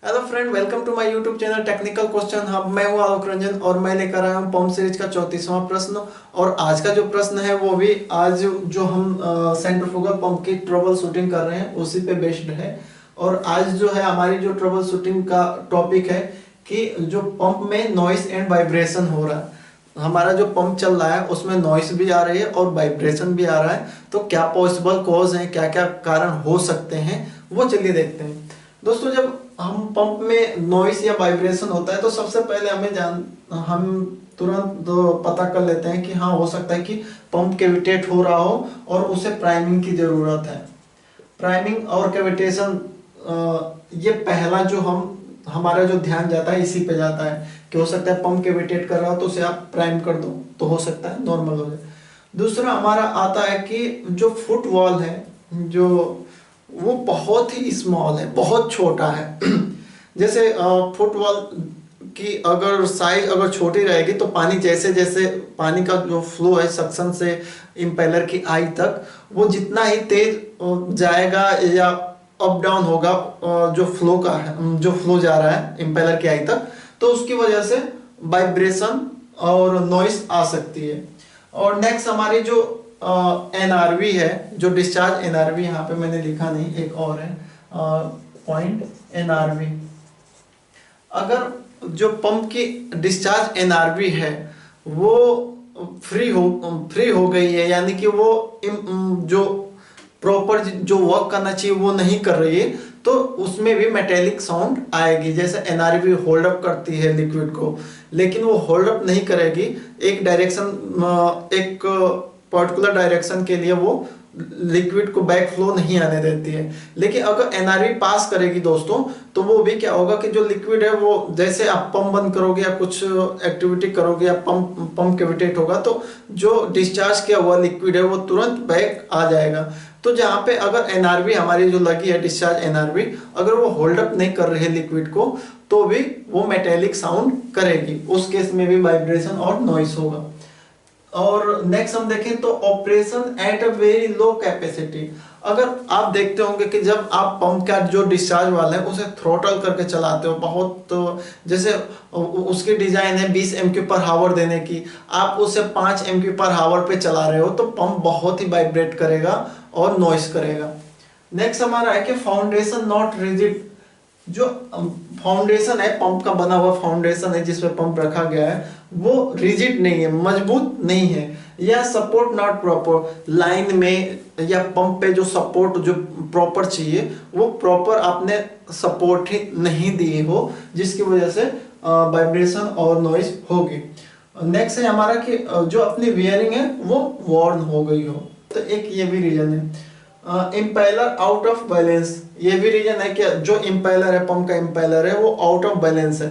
Hello friend, welcome to my YouTube channel technical question hub. मैं हूं आलोक रंजन और मैं लेकर आया हूं पंप सीरीज का 34वां प्रश्न। और आज का जो प्रश्न है वो भी आज जो हम सेंट्रीफ्यूगल पंप की ट्रबल शूटिंग कर रहे हैं उसी पे बेस्ड है। और आज जो है हमारी जो ट्रबल शूटिंग का टॉपिक है कि जो पंप में नॉइस एंड वाइब्रेशन हो रहा है, हमारा जो पंप चल रहा है उसमें नॉइस भी आ रही है और वाइब्रेशन भी आ रहा है। तो क्या पॉसिबल कॉज है, क्या क्या कारण हो सकते हैं, वो चलिए देखते हैं। दोस्तों, जब हम पंप में नॉइस या वाइब्रेशन होता है तो सबसे पहले हम तुरंत पता कर लेते हैं कि हाँ, हो सकता है कि पंप कैविटेट हो रहा हो और उसे प्राइमिंग की जरूरत है। प्राइमिंग और कैविटेशन, ये पहला जो हमारा जो ध्यान जाता है इसी पे जाता है कि हो सकता है पंप कैविटेट कर रहा हो तो उसे आप प्राइम कर दो तो हो सकता है नॉर्मल हो जाए। दूसरा हमारा आता है कि जो फुट वॉल है, जो वो बहुत ही स्मॉल है, बहुत छोटा है। जैसे फुटबॉल की अगर साइज अगर छोटी रहेगी तो पानी जैसे जैसे पानी का जो फ्लो है सक्शन से इम्पेलर की आई तक, वो जितना ही तेज जाएगा या अप डाउन होगा, जो फ्लो का है, जो फ्लो जा रहा है इम्पेलर की आई तक, तो उसकी वजह से वाइब्रेशन और नॉइस आ सकती है। और नेक्स्ट हमारी जो एनआरवी है, जो डिस्चार्ज एनआरवी, यहाँ पे मैंने लिखा नहीं, एक और है पॉइंट एनआरवी। अगर जो पंप की डिस्चार्ज एनआरवी है वो फ्री हो गई है, यानी कि वो जो प्रॉपर जो वर्क करना चाहिए वो नहीं कर रही है, तो उसमें भी मेटेलिक साउंड आएगी। जैसे एनआरवी होल्ड अप करती है लिक्विड को, लेकिन वो होल्ड अप नहीं करेगी एक डायरेक्शन, एक पर्टिकुलर डायरेक्शन के लिए वो लिक्विड को बैक फ्लो नहीं आने देती है। लेकिन अगर एनआरवी पास करेगी दोस्तों, तो वो भी क्या होगा कि जो लिक्विड है वो जैसे आप पंप बंद करोगे या कुछ एक्टिविटी करोगे या पंप कैविटेट होगा, तो जो डिस्चार्ज किया हुआ लिक्विड है वो तुरंत बैक आ जाएगा। तो जहाँ पे अगर एनआरवी हमारी जो लगी है, डिस्चार्ज एनआरवी, अगर वो होल्ड अप नहीं कर रही है लिक्विड को, तो भी वो मेटेलिक साउंड करेगी। उस केस में भी वाइब्रेशन और नॉइस होगा। और नेक्स्ट हम देखें तो operation at a very low capacity. अगर आप देखते होंगे कि जब आप पंप का जो डिस्चार्ज वाला है उसे थ्रोटल करके चलाते हो बहुत, तो जैसे उसकी डिजाइन है 20 एमक्यू पर हावर देने की, आप उसे 5 एमक्यू पर हावर पे चला रहे हो तो पंप बहुत ही वाइब्रेट करेगा और नॉइस करेगा। नेक्स्ट हमारा है कि फाउंडेशन नॉट रिजिड। जो फाउंडेशन है, पंप का बना हुआ फाउंडेशन है जिसपे पंप रखा गया है, वो रिजिड नहीं है, मजबूत नहीं है, या सपोर्ट नॉट प्रॉपर। लाइन में या पंप पे जो सपोर्ट जो प्रॉपर चाहिए वो प्रॉपर आपने सपोर्ट ही नहीं दिए हो, जिसकी वजह से वाइब्रेशन और नॉइस होगी। नेक्स्ट है हमारा कि जो अपनी वियरिंग है वो वॉर्न हो गई हो, तो एक ये भी रीजन है। इम्पेलर आउट ऑफ बैलेंस, ये भी रीजन है कि जो इम्पेलर है, पंप का इम्पेलर है, वो आउट ऑफ बैलेंस है,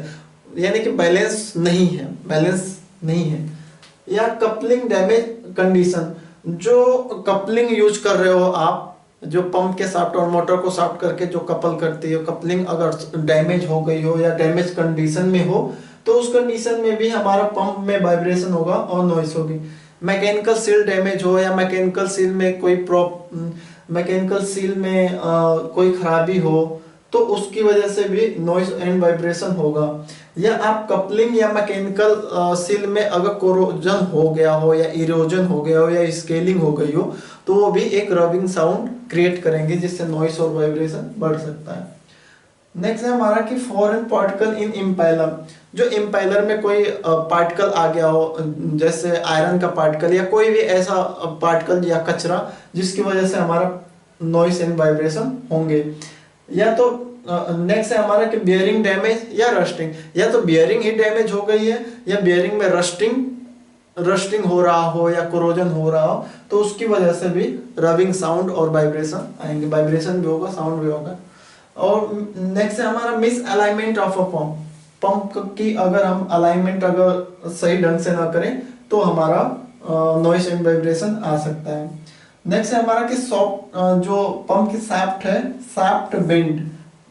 यानी कि बैलेंस नहीं है, बैलेंस नहीं है। या कपलिंग डैमेज कंडीशन, जो कपलिंग यूज कर रहे हो आप, जो पंप के साफ्ट और मोटर को साफ्ट करके जो कपल करती है, कपलिंग अगर डैमेज हो गई हो या डैमेज कंडीशन में हो, तो उस कंडीशन में भी हमारा पंप में वाइब्रेशन होगा और नॉइस होगी। मैकेनिकल सील डैमेज हो या मैकेनिकल सील में कोई खराबी हो, तो उसकी वजह से भी नॉइस एंड वाइब्रेशन होगा। या आप कपलिंग या मैकेनिकल सील में अगर कोरोजन हो गया हो या इरोजन हो गया हो या स्केलिंग हो गई हो, तो वो भी एक रबिंग साउंड क्रिएट करेंगे जिससे नॉइस और वाइब्रेशन बढ़ सकता है। नेक्स्ट है हमारा कि फॉरेन पार्टिकल इन इम्पेलर। जो इम्पेलर में कोई पार्टिकल आ गया हो, जैसे आयरन का पार्टिकल या कोई भी ऐसा पार्टिकल या कचरा, जिसकी वजह से हमारा नॉइस एंड वाइब्रेशन होंगे। या तो नेक्स्ट है हमारा कि बियरिंग डैमेज या रस्टिंग, या तो बियरिंग ही डैमेज हो गई है या बियरिंग में रस्टिंग हो रहा हो या कोरोजन हो रहा हो, तो उसकी वजह से भी रबिंग साउंड और वाइब्रेशन आएंगे, वाइब्रेशन भी होगा, साउंड भी होगा। और नेक्स्ट है हमारा miss alignment of a pump. Pump की अगर हम अलाइनमेंट अगर सही ढंग से ना करें तो हमारा नॉइस एंड वाइब्रेशन आ सकता है। नेक्स्ट है हमारा कि जो पंप की शाफ्ट है,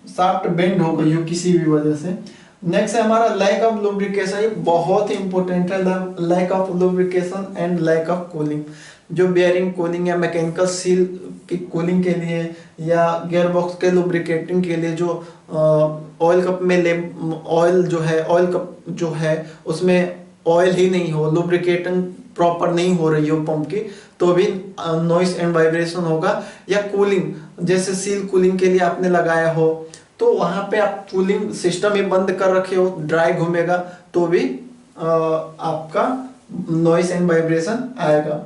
शाफ्ट बेंड हो गई हो किसी भी वजह से। नेक्स्ट है हमारा लैक ऑफ लुब्रिकेशन, ये बहुत ही इंपॉर्टेंट है, lack of lubrication and lack of cooling. जो बेयरिंग कूलिंग या मैकेनिकल सील की कूलिंग के लिए या गियर बॉक्स के लुब्रिकेटिंग के लिए जो ऑयल कप में ले ऑयल जो है ऑयल कप जो है उसमें ऑयल ही नहीं हो, लुब्रिकेटिंग प्रॉपर नहीं हो रही हो पंप की, तो भी नॉइस एंड वाइब्रेशन होगा। या कूलिंग, जैसे सील कूलिंग के लिए आपने लगाया हो तो वहां पे आप कूलिंग सिस्टम ही बंद कर रखे हो, ड्राई घूमेगा तो भी आपका नॉइस एंड वाइब्रेशन आएगा।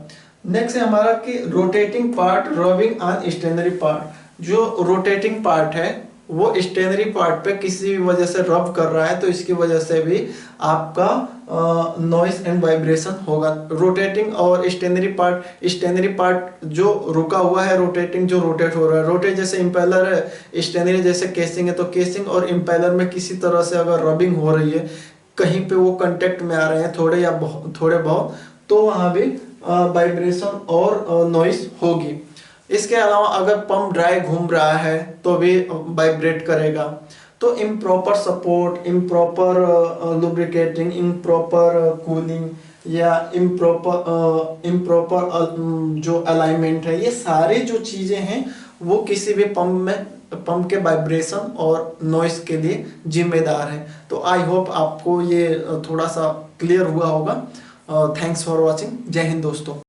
नेक्स्ट है हमारा कि rotating part rubbing on stationary part. जो रोटेटिंग पार्ट है वो स्टेनरी पार्ट पे किसी भी वजह से रब कर रहा है तो इसकी वजह से भी आपका नॉइस एंड वाइब्रेशन होगा। रोटेटिंग और स्टेनरी पार्ट जो रुका हुआ है, रोटेटिंग जो रोटेट हो रहा है, रोटेट जैसे इंपेलर है, स्टेनरी जैसे केसिंग है, तो केसिंग और इंपेलर में किसी तरह से अगर रबिंग हो रही है, कहीं पे वो कांटेक्ट में आ रहे हैं थोड़े बहुत, तो वहां भी वाइब्रेशन और नॉइस होगी। इसके अलावा अगर पंप ड्राई घूम रहा है तो भी वाइब्रेट करेगा। तो improper support, improper lubricating, improper cooling या इम्प्रॉपर जो अलाइनमेंट है, ये सारी जो चीजें हैं वो किसी भी पंप के वाइब्रेशन और नॉइस के लिए जिम्मेदार है। तो आई होप आपको ये थोड़ा सा क्लियर हुआ होगा। Thanks for watching. जय हिंद दोस्तों।